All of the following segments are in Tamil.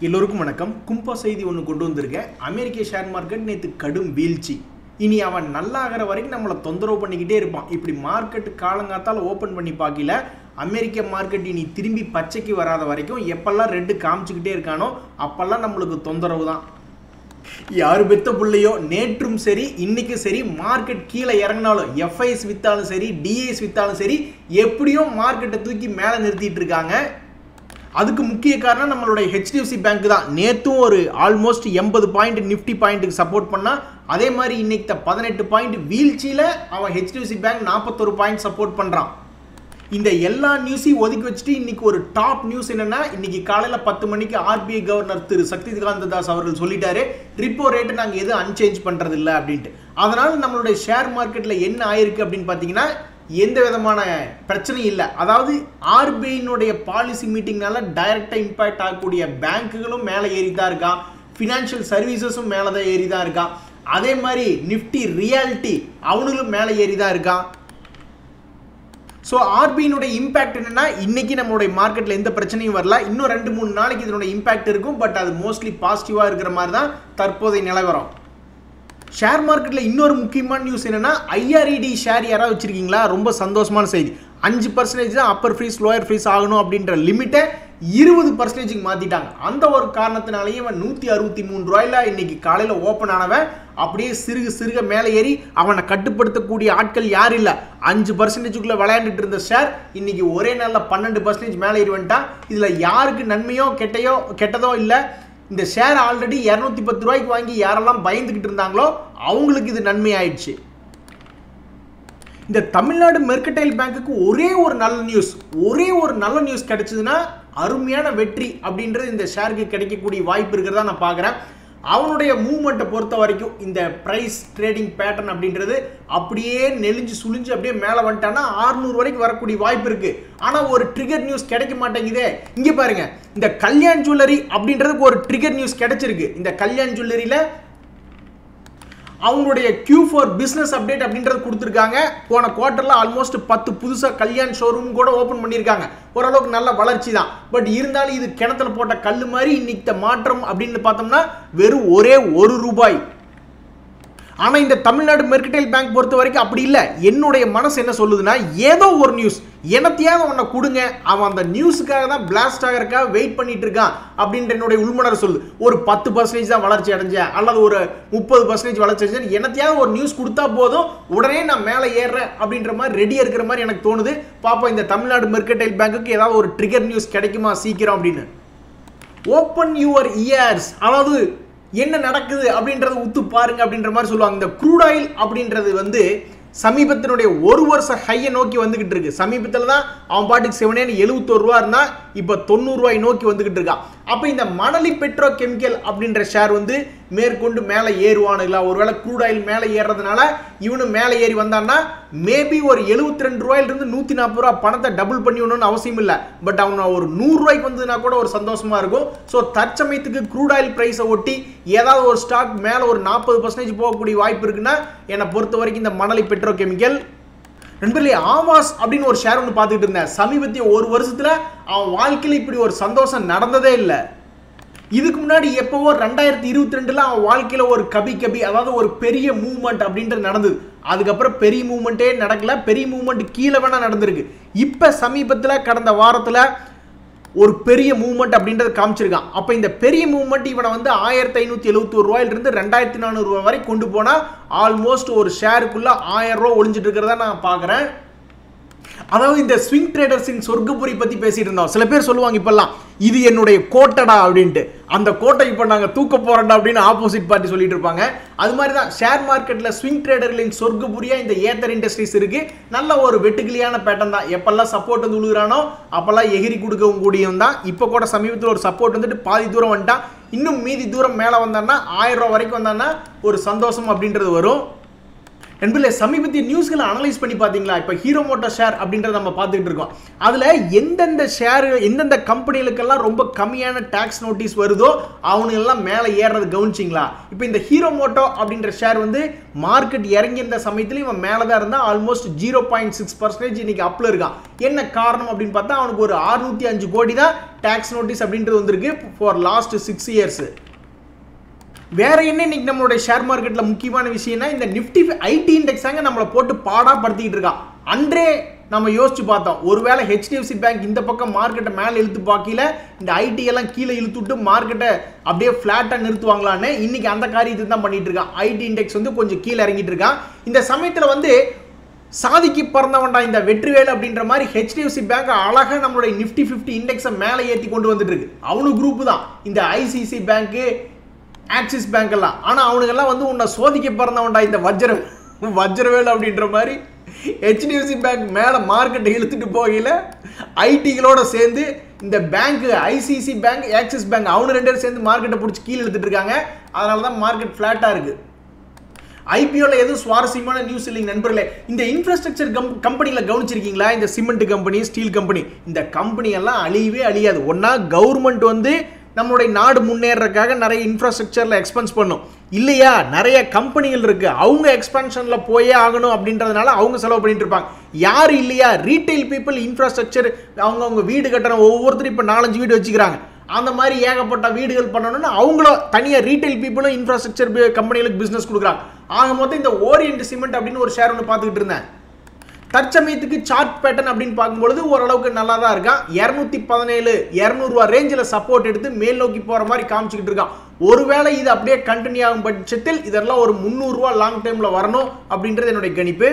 எல்லோருக்கும் வணக்கம். கும்பா செய்தி ஒன்று கொண்டு வந்திருக்கேன். அமெரிக்க ஷேர் மார்க்கெட் நேற்று கடும் வீழ்ச்சி. இனி அவன் நல்லாகிற வரைக்கும் நம்மளை தொந்தரவு பண்ணிக்கிட்டே இருப்பான். இப்படி மார்க்கெட் காலங்காத்தால் ஓப்பன் பண்ணி பார்க்கல. அமெரிக்க மார்க்கெட் இனி திரும்பி பச்சைக்கு வராத வரைக்கும் எப்பெல்லாம் ரெட்டு காமிச்சுக்கிட்டே இருக்கானோ அப்பெல்லாம் நம்மளுக்கு தொந்தரவு தான். யாரு பெத்த பிள்ளையோ நேற்றும் சரி இன்னைக்கும் சரி மார்க்கெட் கீழே இறங்கினாலும் எஃப்ஐஎஸ் வித்தாலும் சரி டிஐஎஸ் வித்தாலும் சரி எப்படியோ மார்க்கெட்டை தூக்கி மேலே நிறுத்திட்டு இருக்காங்க. அதுக்கு முக்கிய காரணம் நம்மளுடைய ஹெச்டிஎஃப்சி பேங்க் தான். நேற்றும் ஒரு ஆல்மோஸ்ட் 80 பாயிண்ட் நிஃப்டி பாயிண்ட்டுக்கு சப்போர்ட் பண்ணா. அதே மாதிரி இன்னைக்கு 18 பாயிண்ட் வீழ்ச்சியில் அவன் ஹெச்டிஎஃப்சி பேங்க் 41 பாயிண்ட் சப்போர்ட் பண்ணுறான். இந்த எல்லா நியூஸையும் ஒதுக்கி வச்சுட்டு இன்னைக்கு ஒரு டாப் நியூஸ் என்னன்னா, இன்னைக்கு காலையில் 10 மணிக்கு ஆர்பிஐ கவர்னர் திரு சக்திகாந்த தாஸ் அவர்கள் சொல்லிட்டாரு, ரிப்போ ரேட்டை நாங்கள் எதுவும் அன்சேஞ்ச் பண்ணுறது இல்லை அப்படின்ட்டு. அதனால் நம்மளுடைய ஷேர் மார்க்கெட்டில் என்ன ஆயிருக்கு அப்படின்னு பார்த்தீங்கன்னா எந்த விதமான பிரச்சனையும் இல்லை. அதாவது ஆர்பிஐனுடைய பாலிசி மீட்டிங்னால டைரக்டாக இம்பாக்ட் ஆகக்கூடிய பேங்க்குகளும் மேலே ஏறி தான் இருக்கான், ஃபினான்ஷியல் சர்வீசஸும் மேலே தான் ஏறி தான் இருக்கான். அதே மாதிரி நிஃப்டி ரியாலிட்டி அவனுங்களும் மேலே ஏறி தான் இருக்கான். ஸோ ஆர்பிஐனுடைய இம்பாக்ட் என்னன்னா, இன்னைக்கு நம்மளுடைய மார்க்கெட்டில் எந்த பிரச்சனையும் வரல. இன்னும் 2-3 நாளைக்கு இதனுடைய இம்பாக்ட் இருக்கும். பட் அது மோஸ்ட்லி பாசிட்டிவாக இருக்கிற மாதிரி தான் தற்போதைய நிலவரம். ஷேர் மார்க்கெட்டில் இன்னொரு முக்கியமான நியூஸ் என்னன்னா, ஐஆர்இடி ஷேர் யாராவது வச்சிருக்கீங்களா? ரொம்ப சந்தோஷமான செய்தி. 5% தான் அப்பர் ஃப்ரீஸ் லோயர் ஃப்ரீஸ் ஆகணும் அப்படின்ற லிமிட்டை 20% மாற்றிட்டாங்க. அந்த ஒரு காரணத்தினாலேயே அவன் 163 ரூபாயில இன்னைக்கு காலையில் ஓப்பன் ஆனவன் அப்படியே சிறுக மேலே ஏறி அவனை கட்டுப்படுத்தக்கூடிய ஆட்கள் யாரும் இல்லை. 5%க்குள்ளே விளையாண்டுட்டு இருந்த ஷேர் இன்னைக்கு ஒரே நாளில் 12% மேலே ஏறி வந்துட்டான். இதில் யாருக்கு நன்மையோ கெட்டதோ இல்லை. இந்த ஷேர் ஆல்ரெடி 210 ரூபாய்க்கு வாங்கி யாரெல்லாம் பயந்துக்கிட்டு இருந்தாங்களோ அவங்களுக்கு இது நன்மை ஆயிடுச்சு. இந்த தமிழ்நாடு மெர்கடைல் பேங்க்குக்கு ஒரே ஒரு நல்ல நியூஸ் கிடைச்சதுன்னா அருமையான வெற்றி அப்படின்றது இந்த ஷேருக்கு கிடைக்கக்கூடிய வாய்ப்பு இருக்கிறதா நான் பார்க்குறேன். அவனுடைய மூவ்மெண்ட்டை பொறுத்த வரைக்கும் இந்த ப்ரைஸ் ட்ரேடிங் பேட்டர்ன் அப்படின்றது அப்படியே நெளிஞ்சு சுழிஞ்சு அப்படியே மேலே வந்துட்டான்னா 600 வரைக்கும் வரக்கூடிய வாய்ப்பு இருக்கு. ஆனால் ஒரு ட்ரிகர் நியூஸ் கிடைக்க மாட்டேங்குதே. இங்கே பாருங்க, இந்த கல்யாண் ஜுவல்லரி அப்படின்றதுக்கு ஒரு ட்ரிகர் நியூஸ் கிடைச்சிருக்கு. இந்த கல்யாண் ஜுவல்லரியில் அவங்களுடைய Q4 பிஸ்னஸ் அப்டேட் அப்படின்றது கொடுத்துருக்காங்க. போன குவார்ட்டரில் ஆல்மோஸ்ட் 10 புதுசாக கல்யாண் ஷோரூம் கூட ஓப்பன் பண்ணியிருக்காங்க. ஓரளவுக்கு நல்ல வளர்ச்சி தான். பட் இருந்தாலும் இது கிணத்துல போட்ட கல் மாதிரி இன்னைக்கு மாற்றம் அப்படின்னு பார்த்தோம்னா வெறும் ஒரே ₹1. ஆனால் இந்த தமிழ்நாடு மெர்கடைல் பேங்க் பொறுத்த வரைக்கும் அப்படி இல்லை. என்னுடைய மனசு என்ன சொல்லுதுன்னா, ஏதோ ஒரு நியூஸ் எனத்தையாவது ஒன்றை கொடுங்க, அவன் அந்த நியூஸுக்காக தான் பிளாஸ்ட் ஆகிறதுக்காக வெயிட் பண்ணிட்டு இருக்கான் அப்படின்ற என்னுடைய உள்மனர் சொல்லுது. ஒரு 10% தான் வளர்ச்சி அடைஞ்சேன் அல்லது ஒரு 30% வளர்ச்சி அடைஞ்சேன், எனத்தையாவது ஒரு நியூஸ் கொடுத்தா போதும் உடனே நான் மேலே ஏறுறேன் அப்படின்ற மாதிரி ரெடியாக இருக்கிற மாதிரி எனக்கு தோணுது. பாப்போம் இந்த தமிழ்நாடு மெர்கடைல் பேங்க்குக்கு ஏதாவது ஒரு ட்ரிகர் நியூஸ் கிடைக்குமா சீக்கிரம் அப்படின்னு. ஓப்பன் யுவர் இயர்ஸ், அதாவது என்ன நடக்குது அப்படின்றத உத்து பாருங்க அப்படின்ற மாதிரி சொல்லுவாங்க. இந்த க்ரூட் ஆயில் அப்படின்றது சமீபத்தினுடைய 1 வருஷ ஹையை நோக்கி வந்துகிட்டு இருக்கு. சமீபத்தில் தான் அவன் பாட்டுக்கு 71 ரூபா இருந்தா இப்போ 90 ரூபாய் நோக்கி வந்துகிட்டு இருக்கான். அப்போ இந்த மணலி பெட்ரோ கெமிக்கல் அப்படின்ற ஷேர் மேற்கொண்டு மேலே ஏறுவானுங்களா? ஒருவேளை க்ரூட் ஆயில் மேலே ஏறுறதுனால இவனு மேலே ஏறி வந்தான்னா மேபி ஒரு 72 ரூபாயிலிருந்து 140 ரூபா பணத்தை டபுள் பண்ணி விடணும்னு அவசியம் இல்லை. பட் அவன் ஒரு 100 ரூபாய்க்கு வந்ததுன்னா கூட ஒரு சந்தோஷமா இருக்கும். ஸோ தற்சமயத்துக்கு க்ரூட் ஆயில் பிரைஸை ஒட்டி ஏதாவது ஒரு ஸ்டாக் மேலே ஒரு 40% போகக்கூடிய வாய்ப்பு இருக்குன்னா என்னை பொறுத்த வரைக்கும் இந்த மணலி பெட்ரோ கெமிக்கல். நண்பர்களே, ஆவாஸ் அப்படின்னு ஒரு ஷேர் ஒன்று பார்த்துக்கிட்டு இருந்தேன். சமீபத்திய 1 வருஷத்துல அவன் வாழ்க்கையில் இப்படி ஒரு சந்தோஷம் நடந்ததே இல்லை. இதுக்கு முன்னாடி எப்பவோ 2022 அவன் வாழ்க்கையில ஒரு கபி அதாவது ஒரு பெரிய மூவ்மெண்ட் அப்படின்றது நடந்தது. அதுக்கப்புறம் பெரிய மூவ்மெண்ட்டே நடக்கல. பெரிய மூவ்மெண்ட் கீழே வேணா நடந்திருக்கு. இப்ப சமீபத்தில் கடந்த வாரத்தில் ஒரு பெரிய மூவ்மெண்ட் அப்படின்றது காமிச்சிருக்கான். அப்போ இந்த பெரிய மூவ்மெண்ட் இவனை 1571 ரூபாயிலிருந்து 2400 ரூபாய் வரை கொண்டு போனால் ஆல்மோஸ்ட் ஒரு ஷேருக்குள்ள 1000 ரூபா ஒளிஞ்சிட்டு இருக்கிறதா நான் பார்க்குறேன். அதாவது இந்த ஸ்விங் ட்ரேடர்ஸின் சொர்க்கபுரி பற்றி பேசிட்டு இருந்தோம். சில பேர் சொல்லுவாங்க இப்பெல்லாம் இது என்னுடைய கோட்டடா அப்படின்ட்டு. அந்த கோட்டை இப்போ நாங்கள் தூக்க போறோம்டா அப்படின்னு ஆப்போசிட் பார்ட்டி சொல்லிட்டு இருப்பாங்க. அது மாதிரி தான் ஷேர் மார்க்கெட்டில் ஸ்விங் ட்ரேடர்களின் சொர்க்கபுரியா இந்த ஏத்தர் இண்டஸ்ட்ரீஸ் இருக்கு. நல்ல ஒரு வெட்டுக்கிளியான பேட்டர்ன் தான். எப்பெல்லாம் சப்போர்ட் விழுகிறானோ அப்பெல்லாம் எகிரி கொடுக்கவும் கூடியவன் தான். இப்போ கூட சமீபத்தில் ஒரு சப்போர்ட் பாதி தூரம் வந்துட்டான். இன்னும் மீதி தூரம் மேலே வந்தான்னா 1000 ரூபா வரைக்கும் வந்தான்னா ஒரு சந்தோஷம் அப்படின்றது வரும். நண்பர்களே, சமீபத்திய நியூஸ்களை அனலைஸ் பண்ணி பார்த்தீங்களா? இப்போ ஹீரோ மோட்டார் ஷேர் அப்படின்றத நம்ம பார்த்துட்டு இருக்கோம். அதில் எந்தெந்த ஷேர் எந்தெந்த கம்பெனிகளுக்கெல்லாம் ரொம்ப கம்மியான டாக்ஸ் நோட்டீஸ் வருதோ அவனுங்கெல்லாம் மேலே ஏறுறது கவனிச்சிங்களா? இப்போ இந்த ஹீரோ மோட்டோ அப்படின்ற ஷேர் வந்து மார்க்கெட் இறங்கியிருந்த சமயத்தில் இவன் மேலே தான் இருந்தால் ஆல்மோஸ்ட் 0.6% இன்னைக்கு அப்பில் இருக்கான். என்ன காரணம் அப்படின்னு பார்த்தா அவனுக்கு ஒரு 605 கோடி தான் டாக்ஸ் நோட்டீஸ் அப்படின்றது வந்திருக்கு ஃபார் லாஸ்ட் 6 இயர்ஸ். வேற என்ன இன்னைக்கு நம்மளுடைய ஷேர் மார்க்கெட்ல முக்கியமான விஷயம்னா இந்த நிஃப்டி ஐடி இண்டெக்ஸ் தாங்க நம்மளை போட்டு பாடா படுத்திக்கிட்டு இருக்கான். அன்றே நம்ம யோசிச்சு பார்த்தோம், ஒருவேளை ஹெச்டிஎஃப்சி பேங்க் இந்த பக்கம் மார்க்கெட்டை மேலே இழுத்து பார்க்கல இந்த ஐடி எல்லாம் கீழே இழுத்து விட்டு மார்க்கெட்டை அப்படியே ஃபிளாட்டா நிறுத்துவாங்களான்னு. இன்னைக்கு அந்த காரியத்தை தான் பண்ணிட்டு இருக்கான். ஐடி இண்டெக்ஸ் வந்து கொஞ்சம் கீழே இறங்கிட்டு இருக்கான். இந்த சமயத்தில் வந்து சாதிக்கு பிறந்தவன்டா இந்த வெற்றிவேல் அப்படின்ற மாதிரி ஹெச்டிஎஃப்சி பேங்க் அழகாக நம்மளுடைய நிஃப்டி 50 இண்டெக்ஸை மேலே ஏற்றி கொண்டு வந்துட்டு இருக்கு. அவனு குரூப் தான் இந்த ஐசிசி பேங்க்கு, ஆக்சிஸ் பேங்க் எல்லாம். ஆனால் அவனுங்கெல்லாம் வந்து உன்னை சோதிக்க பிறந்தவன்டா இந்த வஜ்ரவேல் அப்படின்ற மாதிரி ஹெச்டிஎஃப்சி பேங்க் மேலே மார்க்கெட்டை இழுத்துட்டு போகையில் ஐடிகளோட சேர்ந்து இந்த bank ICC bank, axis bank அவனு 2 பேரும் சேர்ந்து மார்க்கெட்டை பிடிச்சி கீழே இழுத்துட்டு இருக்காங்க. அதனால தான் மார்க்கெட் ஃப்ளாட்டாக இருக்குது. ஐபிஓல எதுவும் சுவாரஸ்யமான நியூஸ் இல்லைங்க நண்பர்களே. இந்த இன்ஃப்ராஸ்ட்ரக்சர் கம்பெனியில் கவனிச்சிருக்கீங்களா? இந்த சிமெண்ட் கம்பெனி, ஸ்டீல் கம்பெனி, இந்த கம்பெனி எல்லாம் அழியவே அழியாது. ஒன்றா கவர்மெண்ட் வந்து நம்மளுடைய நாடு முன்னேறதுக்காக நிறைய இன்ஃப்ராஸ்ட்ரக்சரில் எக்ஸ்பென்ஸ் பண்ணும் இல்லையா? நிறைய கம்பெனிகள் இருக்கு, அவங்க எக்ஸ்பென்ஷனில் போயே ஆகணும் அப்படின்றதுனால அவங்க செலவு பண்ணிட்டு இருப்பாங்க. யார் இல்லையா? ரீட்டைல் பீப்புள் இன்ஃப்ராஸ்ட்ரக்சர் அவங்க வீடு கட்டணும். ஒவ்வொருத்தரும் இப்போ 4-5 வீடு வச்சுக்கிறாங்க. அந்த மாதிரி ஏகப்பட்ட வீடுகள் பண்ணணும்னு அவங்களும் தனியாக ரீட்டைல் பீப்புளும் இன்ஃப்ராஸ்ட்ரக்சர் கம்பெனிகளுக்கு பிஸ்னஸ் கொடுக்குறாங்க. ஆக மொத்தம் இந்த ஓரியன்ட் சிமெண்ட் அப்படின்னு ஒரு ஷேர் ஒன்று பார்த்துக்கிட்டு இருந்தேன். தற்சமயத்துக்கு சார்ட் பேட்டர்ன் அப்படின்னு பார்க்கும்பொழுது ஓரளவுக்கு நல்லா தான் இருக்கான். 217 200 ரூபா ரேஞ்சில் சப்போர்ட் எடுத்து மேல் நோக்கி போகிற மாதிரி காமிச்சிக்கிட்டு இருக்கான். ஒருவேளை இது அப்படியே கண்டினியூ ஆகும் பட்சத்தில் இதெல்லாம் ஒரு 300 ரூபா லாங் டைமில் வரணும் அப்படின்றது என்னுடைய கணிப்பு.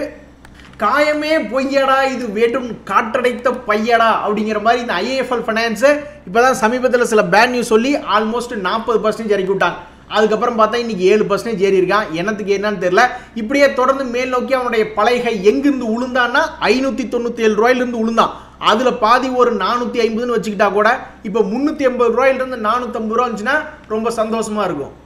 காயமே பொய்யடா இது வெறும் காற்றடைத்த பையடா அப்படிங்கிற மாதிரி இந்த ஐஏஎஃப்எல் ஃபைனான்ஸை இப்போ தான் சமீபத்தில் சில பேட் நியூஸ் சொல்லி ஆல்மோஸ்ட் 40% இறக்கி விட்டாங்க. அதுக்கப்புறம் பார்த்தா இன்னைக்கு 7% ஏறி இருக்கான். என்னத்துக்கு என்னன்னு தெரியல. இப்படியே தொடர்ந்து மேல் நோக்கி அவனுடைய பழைய எங்கிருந்து உளுந்தான்னா 597 ரூபாயிலிருந்து உளுந்தான். அதில் பாதி ஒரு 450ன்னு வச்சுக்கிட்டா கூட இப்போ 380 ரூபாயிலிருந்து 450 ரூபா இருந்துச்சுன்னா ரொம்ப சந்தோஷமா இருக்கும்.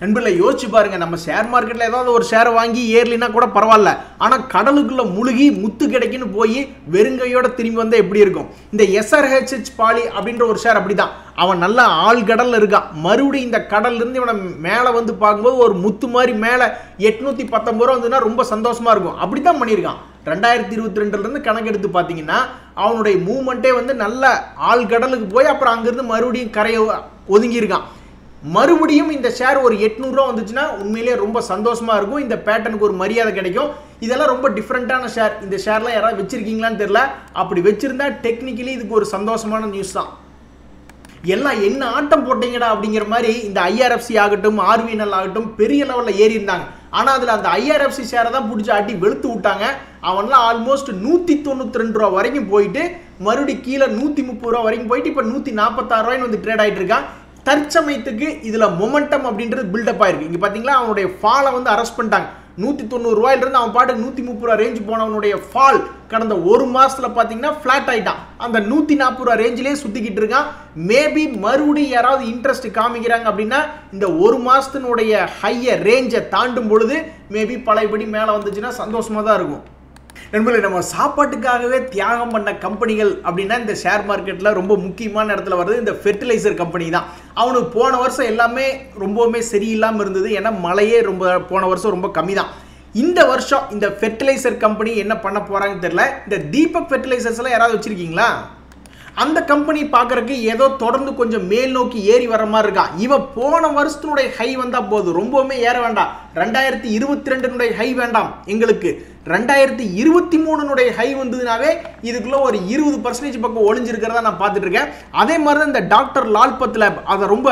நண்பர்களே, யோசிச்சு பாருங்க, நம்ம ஷேர் மார்க்கெட்டில் ஏதாவது ஒரு ஷேரை வாங்கி ஏர்லினா கூட பரவாயில்ல, ஆனால் கடலுக்குள்ள முழுகி முத்து கிடைக்குன்னு போய் வெறுங்கையோட திரும்பி வந்தால் எப்படி இருக்கும்? இந்த SRHH பாலி அப்படின்ற ஒரு ஷேர் அப்படிதான். அவன் நல்ல ஆழ்கடலில் இருக்கான். மறுபடியும் இந்த கடல்ல இருந்து இவனை மேலே வந்து பார்க்கும்போது ஒரு முத்து மாதிரி மேலே 819 ரூபா வந்துன்னா ரொம்ப சந்தோஷமா இருக்கும். அப்படித்தான் பண்ணியிருக்கான். 2022 கணக்கெடுத்து பார்த்தீங்கன்னா அவனுடைய மூவ்மெண்ட்டே வந்து நல்ல ஆழ்கடலுக்கு போய் அப்புறம் அங்கிருந்து மறுபடியும் கரையை ஒதுங்கியிருக்கான். மறுபடியும் இந்த ஷேர் ஒரு 800 ரூபா வந்துச்சுன்னா உண்மையிலேயே ரொம்ப சந்தோஷமா இருக்கும். இந்த பேட்டர்னுக்கு ஒரு மரியாதை கிடைக்கும். இதெல்லாம் ரொம்ப டிஃப்ரெண்டான ஷேர். இந்த ஷேர்லாம் யாராவது வச்சிருக்கீங்களான்னு தெரியல. அப்படி வச்சிருந்தா டெக்னிக்கலி இதுக்கு ஒரு சந்தோஷமான நியூஸ் தான். எல்லாம் என்ன ஆட்டம் போட்டீங்கடா அப்படிங்கிற மாதிரி இந்த ஐஆர்எஃப்சி ஆகட்டும், ஆர்விஎன்எல் ஆகட்டும் பெரிய லெவலில் ஏறி இருந்தாங்க. ஆனால் அதில் அந்த ஐஆர்எஃப்சி ஷேரை தான் பிடிச்சி ஆட்டி வெளுத்து விட்டாங்க. அவன்லாம் ஆல்மோஸ்ட் 192 ரூபா வரைக்கும் போயிட்டு மறுபடியும் கீழே 130 ரூபா வரைக்கும் போயிட்டு இப்போ 146 ரூபாய்னு வந்து ட்ரேட் ஆகிட்டு இருக்கான். தற்சமயத்துக்கு இதில் மொமெண்டம் அப்படின்றது பில்டப் ஆயிருக்கு. இங்கே பார்த்தீங்களா அவனுடைய ஃபாலை வந்து அரெஸ்ட் பண்ணிட்டாங்க. 190 ரூபாயிலிருந்து அவன் பாட்டு 130 ரூபா ரேஞ்சு போனவனுடைய ஃபால் கடந்த ஒரு மாசத்தில் பார்த்தீங்கன்னா ஃப்ளாட் ஆகிட்டான். அந்த 140 ரூபா ரேஞ்சிலே சுற்றிக்கிட்டு இருக்கான். மேபி மறுபடியும் யாராவது இன்ட்ரெஸ்ட் காமிக்கிறாங்க அப்படின்னா இந்த ஒரு மாதத்தினுடைய ஹையை ரேஞ்சை தாண்டும் பொழுது மேபி பழையபடி மேலே வந்துச்சுன்னா சந்தோஷமாக தான் இருக்கும். நண்பர்களே, நம்ம சாப்பாட்டுக்காகவே தியாகம் பண்ண கம்பெனிகள் அப்படின்னா இந்த ஷேர் மார்க்கெட்டில் ரொம்ப முக்கியமான இடத்துல வருது இந்த ஃபெர்டிலைசர் கம்பெனி தான். அவனுக்கு போன வருஷம் எல்லாமே ரொம்பவுமே சரியில்லாமல் இருந்தது. ஏன்னா மழையே போன வருஷம் ரொம்ப கம்மி தான். இந்த வருஷம் இந்த ஃபெர்டிலைசர் கம்பெனி என்ன பண்ண போகிறாங்கன்னு தெரியல. இந்த தீபக் ஃபெர்டிலைசர்ஸ்லாம் யாராவது வச்சுருக்கீங்களா? அந்த கம்பெனி பார்க்குறக்கு ஏதோ தொடர்ந்து கொஞ்சம் மேல் நோக்கி ஏறி வர மாதிரி இருக்கான். இவன் போன வருஷத்தினுடைய ஹை வந்தால் போதும், ரொம்பவுமே ஏற வேண்டாம். 2022 ஹை வேண்டாம் எங்களுக்கு. 2023 ஹை வந்ததுனாவே இதுக்குள்ள ஒரு 20% பக்கம் ஒளிஞ்சிருக்கிறதா நான் பார்த்துட்டு இருக்கேன். அதே மாதிரி தான் இந்த டாக்டர் லால்பத் லேப், அதை ரொம்ப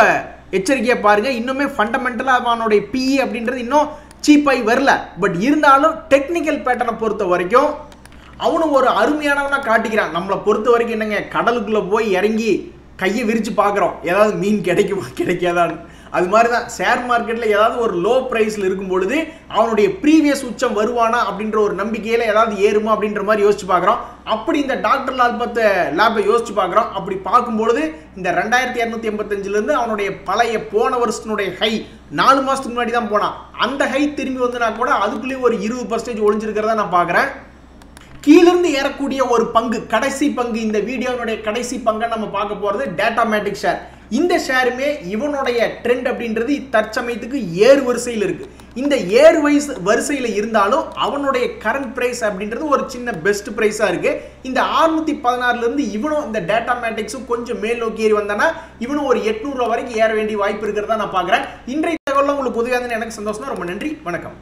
எச்சரிக்கையாக பாருங்க. இன்னுமே ஃபண்டமெண்டலாக அவனுடைய PE அப்படின்றது இன்னும் சீப்பாகி வரல. பட் இருந்தாலும் டெக்னிக்கல் பேட்டர்னை பொறுத்த வரைக்கும் அவனும் ஒரு அருமையானவனா காட்டிக்கிறான். நம்மளை பொறுத்த வரைக்கும் என்னங்க, கடலுக்குள்ளே போய் இறங்கி கையை விரித்து பார்க்குறோம் ஏதாவது மீன் கிடைக்குமா கிடைக்காதான்னு. அது மாதிரி தான் ஷேர் மார்க்கெட்ல ஏதாவது ஒரு லோ பிரைஸ்ல இருக்கும் பொழுது அவனுடைய ப்ரீவியஸ் உச்சம் வருவானா அப்படின்ற ஒரு நம்பிக்கையில ஏதாவது ஏறுமா அப்படின்ற மாதிரி யோசிச்சு பார்க்குறோம். அப்படி இந்த டாக்டர் லால்பத் லேபை யோசிச்சு பார்க்குறோம். அப்படி பார்க்கும்பொழுது இந்த 2285 இருந்து அவனுடைய பழைய போன வருஷத்தினுடைய ஹை 4 மாசத்துக்கு முன்னாடி தான் போனான். அந்த ஹை திரும்பி வந்துனா கூட அதுக்குள்ளேயே ஒரு 20% ஒளிஞ்சிருக்கிறதா நான் பார்க்குறேன். கீழிருந்து ஏறக்கூடிய ஒரு பங்கு, கடைசி பங்கு, இந்த வீடியோனுடைய கடைசி பங்கை நம்ம பார்க்க போறது டேட்டாமேட்டிக் ஷேர். இந்த ஷேருமே இவனுடைய ட்ரெண்ட் அப்படின்றது தற்சமயத்துக்கு ஏறு வரிசையில் இருக்கு. இந்த ஏறு வரிசையில் இருந்தாலும் அவனுடைய கரண்ட் பிரைஸ் அப்படின்றது ஒரு சின்ன பெஸ்ட் பிரைஸா இருக்கு. இந்த 616 இருந்து இவனும் இந்த டேட்டாமேட்டிக்ஸும் கொஞ்சம் மேல் நோக்கி ஏறி வந்தானா இவனும் ஒரு 800 ரூபாய் வரைக்கும் ஏற வேண்டிய வாய்ப்பு இருக்கிறதா நான் பார்க்குறேன். இன்றைய தகவல் உங்களுக்கு உதவியாக எனக்கு சந்தோஷம். ரொம்ப நன்றி, வணக்கம்.